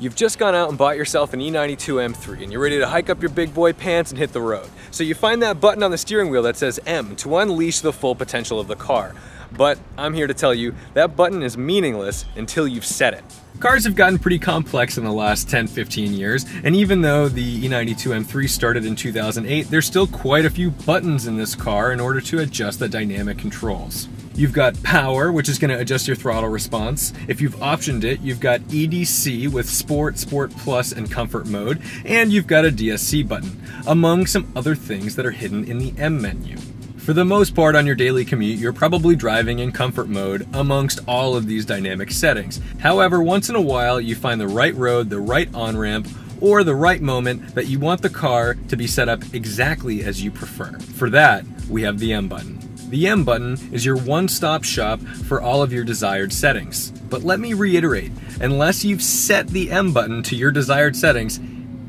You've just gone out and bought yourself an E92 M3 and you're ready to hike up your big boy pants and hit the road. So you find that button on the steering wheel that says M to unleash the full potential of the car. But I'm here to tell you that button is meaningless until you've set it. Cars have gotten pretty complex in the last 10-15 years, and even though the E92 M3 started in 2008, there's still quite a few buttons in this car in order to adjust the dynamic controls. You've got power, which is going to adjust your throttle response. If you've optioned it, you've got EDC with Sport, Sport Plus, and Comfort mode, and you've got a DSC button, among some other things that are hidden in the M menu. For the most part on your daily commute, you're probably driving in comfort mode amongst all of these dynamic settings. However, once in a while, you find the right road, the right on-ramp, or the right moment that you want the car to be set up exactly as you prefer. For that, we have the M button. The M button is your one-stop shop for all of your desired settings. But let me reiterate, unless you've set the M button to your desired settings,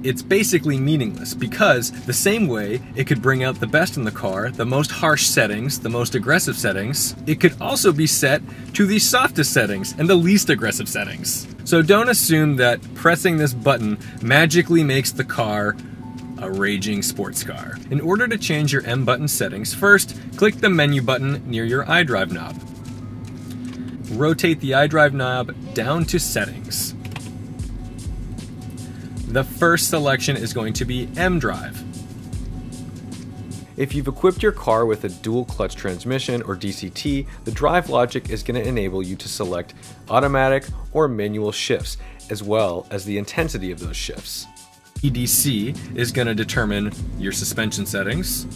it's basically meaningless, because the same way it could bring out the best in the car, the most harsh settings, the most aggressive settings, it could also be set to the softest settings and the least aggressive settings. So don't assume that pressing this button magically makes the car a raging sports car. In order to change your M button settings, first click the menu button near your iDrive knob. Rotate the iDrive knob down to settings. The first selection is going to be M drive. If you've equipped your car with a dual clutch transmission or DCT, the drive logic is going to enable you to select automatic or manual shifts, as well as the intensity of those shifts. EDC is going to determine your suspension settings.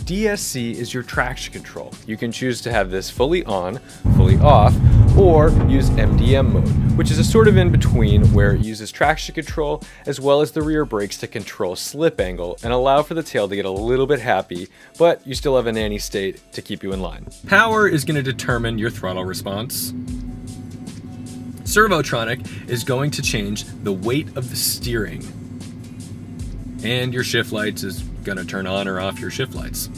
DSC is your traction control. You can choose to have this fully on, fully off, or use MDM mode, which is a sort of in between where it uses traction control as well as the rear brakes to control slip angle and allow for the tail to get a little bit happy, but you still have a nanny state to keep you in line. Power is going to determine your throttle response. Servotronic is going to change the weight of the steering. And your shift lights is going to turn on or off your shift lights.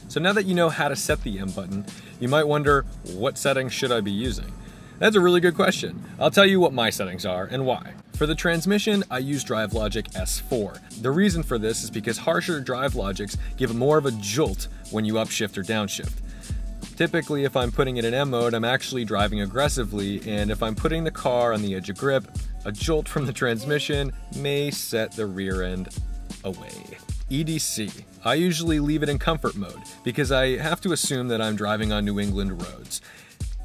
So now that you know how to set the M button, you might wonder, what settings should I be using? That's a really good question. I'll tell you what my settings are and why. For the transmission, I use Drive Logic S4. The reason for this is because harsher drive logics give more of a jolt when you upshift or downshift. Typically, if I'm putting it in M mode, I'm actually driving aggressively, and if I'm putting the car on the edge of grip, a jolt from the transmission may set the rear end away. EDC. I usually leave it in comfort mode because I have to assume that I'm driving on New England roads.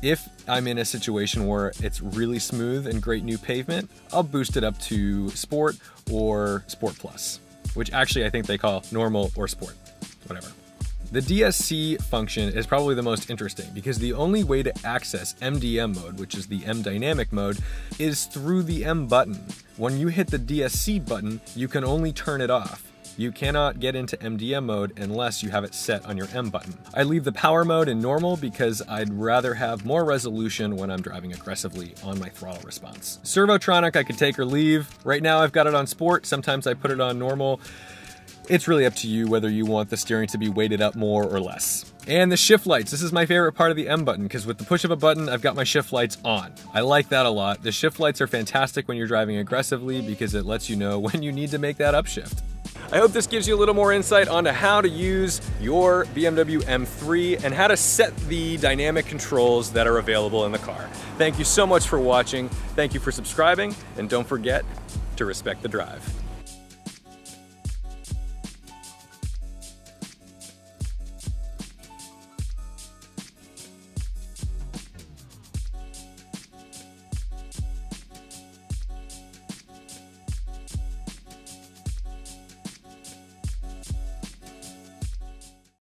If I'm in a situation where it's really smooth and great new pavement, I'll boost it up to Sport or Sport Plus, which actually I think they call normal or Sport, whatever. The DSC function is probably the most interesting because the only way to access MDM mode, which is the M dynamic mode, is through the M button. When you hit the DSC button, you can only turn it off. You cannot get into MDM mode unless you have it set on your M button. I leave the power mode in normal because I'd rather have more resolution when I'm driving aggressively on my throttle response. Servotronic I could take or leave. Right now I've got it on Sport, sometimes I put it on normal. It's really up to you whether you want the steering to be weighted up more or less. And the shift lights, this is my favorite part of the M button because with the push of a button, I've got my shift lights on. I like that a lot. The shift lights are fantastic when you're driving aggressively because it lets you know when you need to make that upshift. I hope this gives you a little more insight onto how to use your BMW M3 and how to set the dynamic controls that are available in the car. Thank you so much for watching. Thank you for subscribing, and don't forget to respect the drive.